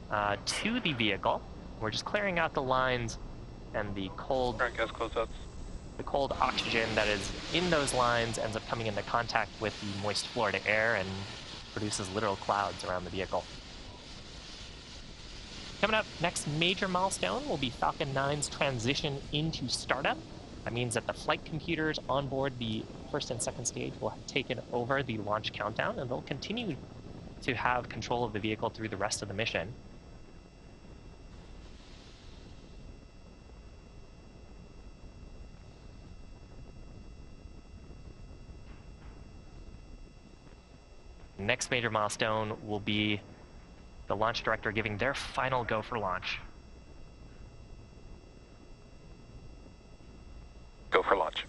to the vehicle. We're just clearing out the lines and the cold gas closeouts. The cold oxygen that is in those lines ends up coming into contact with the moist Florida air and produces literal clouds around the vehicle. Coming up, next major milestone will be Falcon 9's transition into startup. That means that the flight computers on board the first and second stage will have taken over the launch countdown, and they'll continue to have control of the vehicle through the rest of the mission. Next major milestone will be the launch director giving their final go for launch. Go for launch.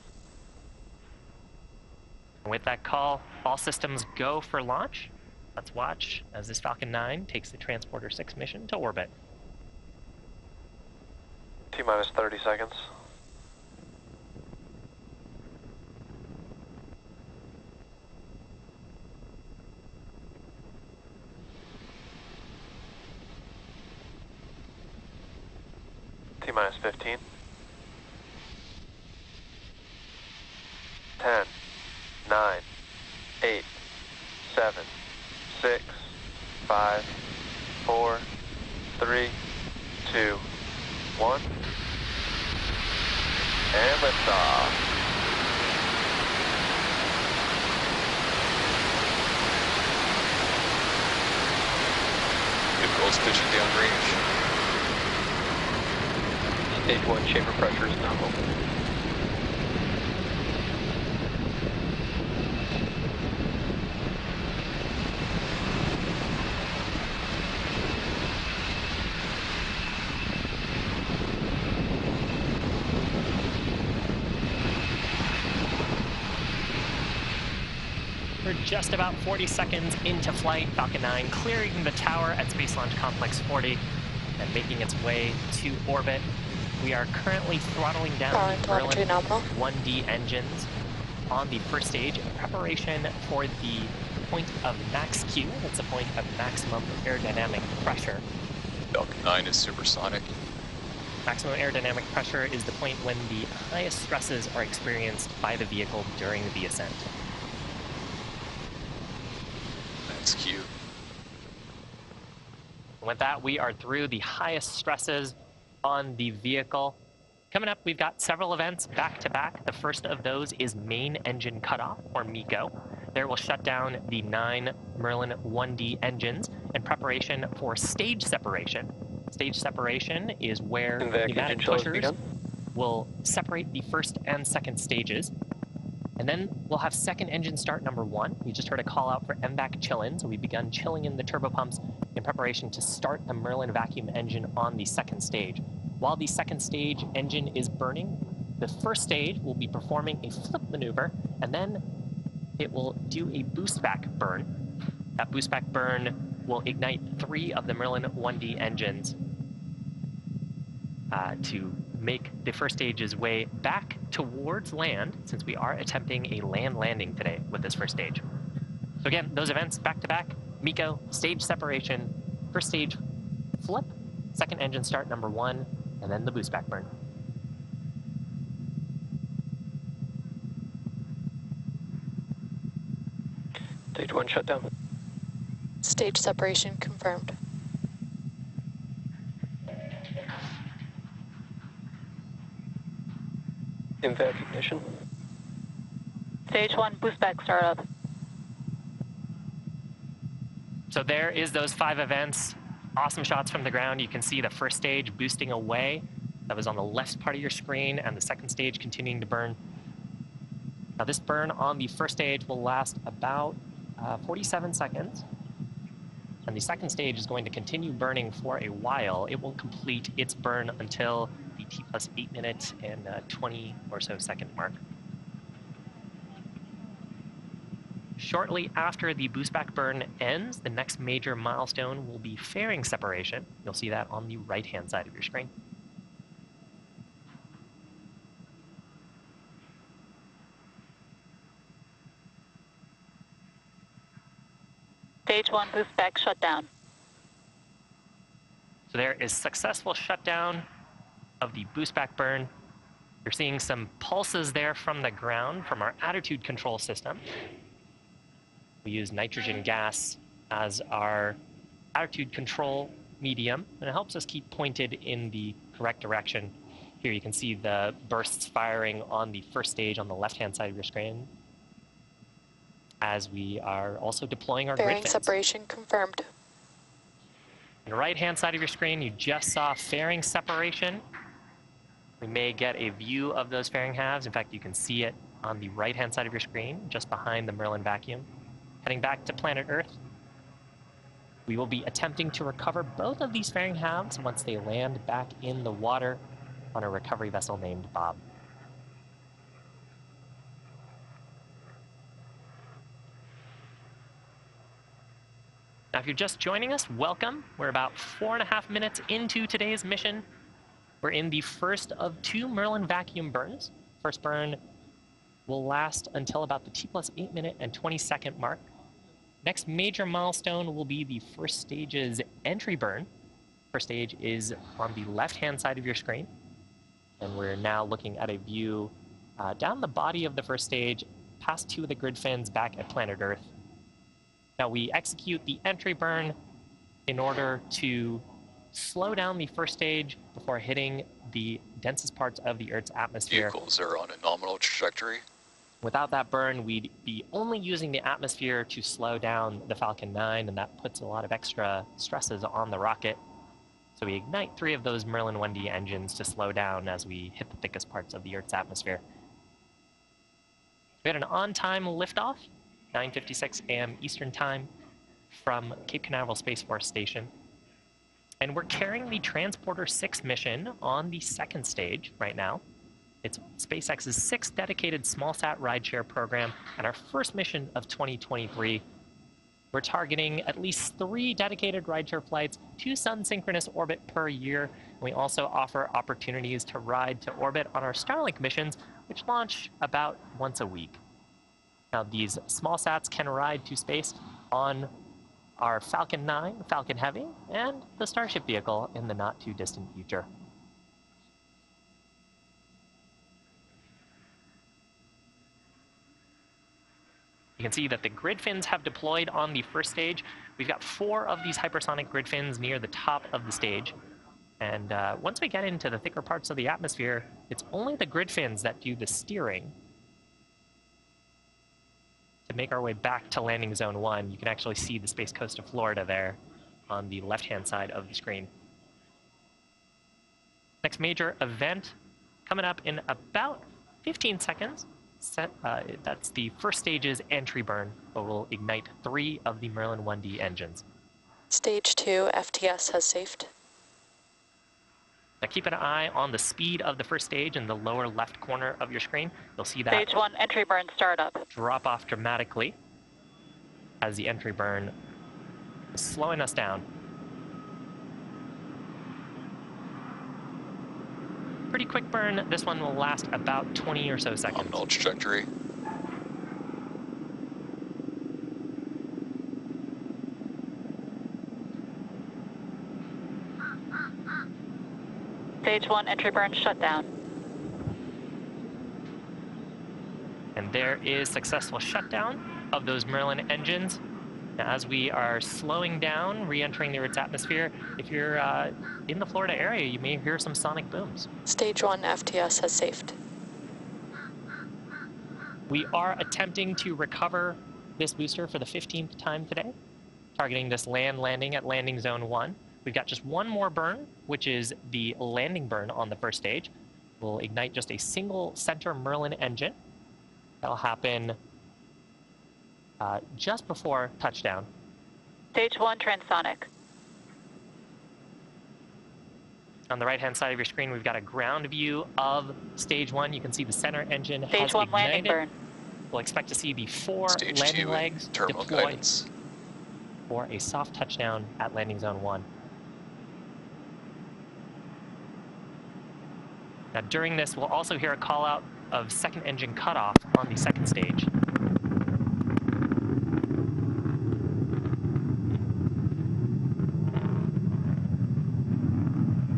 And with that call, all systems go for launch. Let's watch as this Falcon 9 takes the Transporter 6 mission to orbit. T-minus 30 seconds. T-minus 15. 10, 9, 8, 7, 6, 5, 4, 3, 2, 1. And liftoff. Vehicle's pitching downrange. Stage 1 chamber pressure is nominal. We're just about 40 seconds into flight. Falcon 9 clearing the tower at Space Launch Complex 40 and making its way to orbit. We are currently throttling down the Merlin 1D engines on the first stage in preparation for the point of max Q. That's the point of maximum aerodynamic pressure. Falcon 9 is supersonic. Maximum aerodynamic pressure is the point when the highest stresses are experienced by the vehicle during the ascent. Max Q. With that, we are through the highest stresses on the vehicle. Coming up, we've got several events back to back. The first of those is main engine cutoff, or MECO. There we'll shut down the 9 Merlin 1D engines in preparation for stage separation. Stage separation is where pneumatic pushers will separate the first and second stages. And then we'll have second engine start number 1. We just heard a call out for MVAC chill-in, so we've begun chilling in the turbopumps in preparation to start the Merlin vacuum engine on the second stage. While the second stage engine is burning, the first stage will be performing a flip maneuver, and then it will do a boost back burn. That boost back burn will ignite 3 of the Merlin 1D engines to make the first stage's way back towards land, since we are attempting a land landing today with this first stage. So again, those events back to back: MECO, stage separation, first stage flip, second engine start number 1, and then the boost back burn. Stage 1 shutdown. Stage separation confirmed. MVAC ignition. Stage 1 boost back startup. So there is those 5 events. Awesome shots from the ground. You can see the first stage boosting away. That was on the left part of your screen, and the second stage continuing to burn. Now this burn on the first stage will last about 47 seconds. And the second stage is going to continue burning for a while. It will complete its burn until the T+8 minutes and 20 or so second mark. Shortly after the boost back burn ends, the next major milestone will be fairing separation. You'll see that on the right-hand side of your screen. Stage 1 boost back shutdown. So there is successful shutdown of the boost back burn. You're seeing some pulses there from the ground from our attitude control system. We use nitrogen gas as our attitude control medium, and it helps us keep pointed in the correct direction. Here you can see the bursts firing on the first stage on the left-hand side of your screen, as we are also deploying our grid Fairing fins. separation confirmed. On the right-hand side of your screen, you just saw fairing separation. We may get a view of those fairing halves. In fact, you can see it on the right-hand side of your screen, just behind the Merlin vacuum. Heading back to planet Earth, we will be attempting to recover both of these fairing halves once they land back in the water on a recovery vessel named Bob. Now, if you're just joining us, welcome. We're about 4.5 minutes into today's mission. We're in the first of 2 Merlin vacuum burns. First burn will last until about the T+8 minute and 20-second mark. Next major milestone will be the first stage's entry burn. First stage is on the left-hand side of your screen. And we're now looking at a view down the body of the first stage, past 2 of the grid fins back at planet Earth. Now we execute the entry burn in order to slow down the first stage before hitting the densest parts of the Earth's atmosphere. Vehicles are on a nominal trajectory. Without that burn, we'd be only using the atmosphere to slow down the Falcon 9, and that puts a lot of extra stresses on the rocket. So we ignite 3 of those Merlin 1D engines to slow down as we hit the thickest parts of the Earth's atmosphere. We had an on-time liftoff, 9:56 a.m. Eastern Time, from Cape Canaveral Space Force Station. And we're carrying the Transporter 6 mission on the second stage right now. It's SpaceX's 6th dedicated smallsat rideshare program and our first mission of 2023. We're targeting at least 3 dedicated rideshare flights to sun-synchronous orbit per year. And we also offer opportunities to ride to orbit on our Starlink missions, which launch about once a week. Now, these small sats can ride to space on our Falcon 9, Falcon Heavy, and the Starship vehicle in the not-too-distant future. You can see that the grid fins have deployed on the first stage. We've got 4 of these hypersonic grid fins near the top of the stage. And once we get into the thicker parts of the atmosphere, it's only the grid fins that do the steering. To make our way back to landing zone 1, you can actually see the Space Coast of Florida there on the left-hand side of the screen. Next major event coming up in about 15 seconds. That's the first stage's entry burn, but we'll ignite 3 of the Merlin 1D engines. Stage 2 FTS has safed. Now keep an eye on the speed of the first stage in the lower left corner of your screen. You'll see that Stage 1 entry burn startup. drop off dramatically as the entry burn is slowing us down. Pretty quick burn. This one will last about 20 or so seconds. Nominal trajectory. Stage 1 entry burn shutdown. And there is successful shutdown of those Merlin engines. Now, as we are slowing down, re-entering the Earth's atmosphere, if you're in the Florida area, you may hear some sonic booms. Stage 1 FTS has safed. We are attempting to recover this booster for the 15th time today, targeting this landing at landing zone 1. We've got just one more burn, which is the landing burn on the first stage. We'll ignite just a single center Merlin engine. That'll happen just before touchdown. Stage 1 transonic. On the right-hand side of your screen, we've got a ground view of stage 1. You can see the center engine Stage has 1 ignited. landing burn. We'll expect to see the 4 Stage landing 2 legs terminal deployed guidance. for a soft touchdown at landing zone 1. Now, during this, we'll also hear a call out of second engine cutoff on the second stage.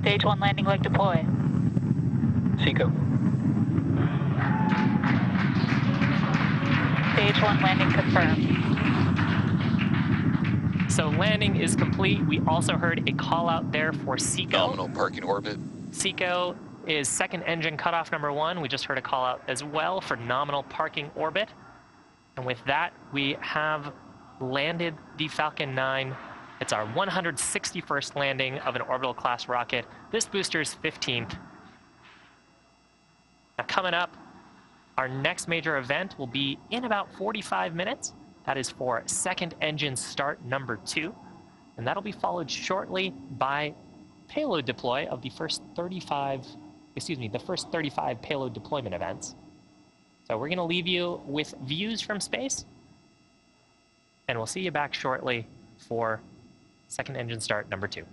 Stage 1 landing leg deploy. Seco. Stage 1 landing confirmed. So landing is complete. We also heard a call out there for Seco. Nominal parking orbit. Seco is second engine cutoff number 1. We just heard a call out as well for nominal parking orbit. And with that, we have landed the Falcon 9. It's our 161st landing of an orbital class rocket. This booster's 15th. Now coming up, our next major event will be in about 45 minutes. That is for second engine start number 2. And that'll be followed shortly by payload deploy of the first 35 payload deployment events. So we're gonna leave you with views from space, and we'll see you back shortly for second engine start number 2.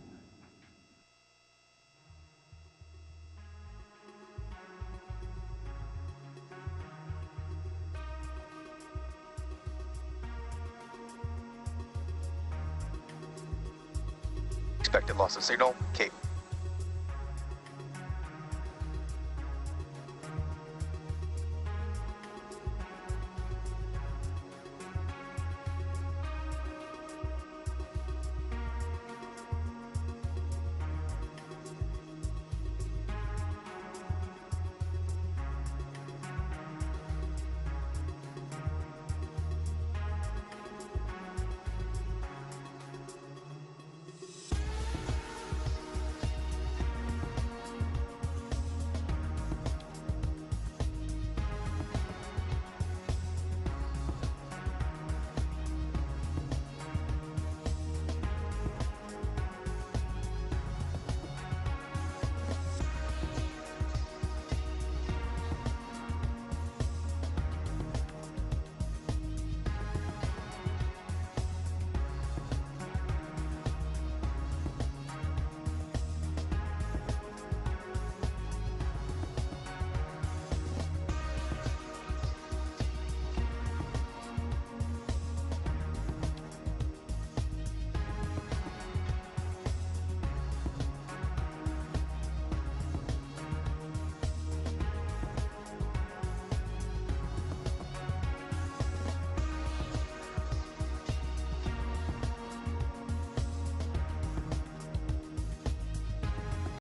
Expected loss of signal, Cape.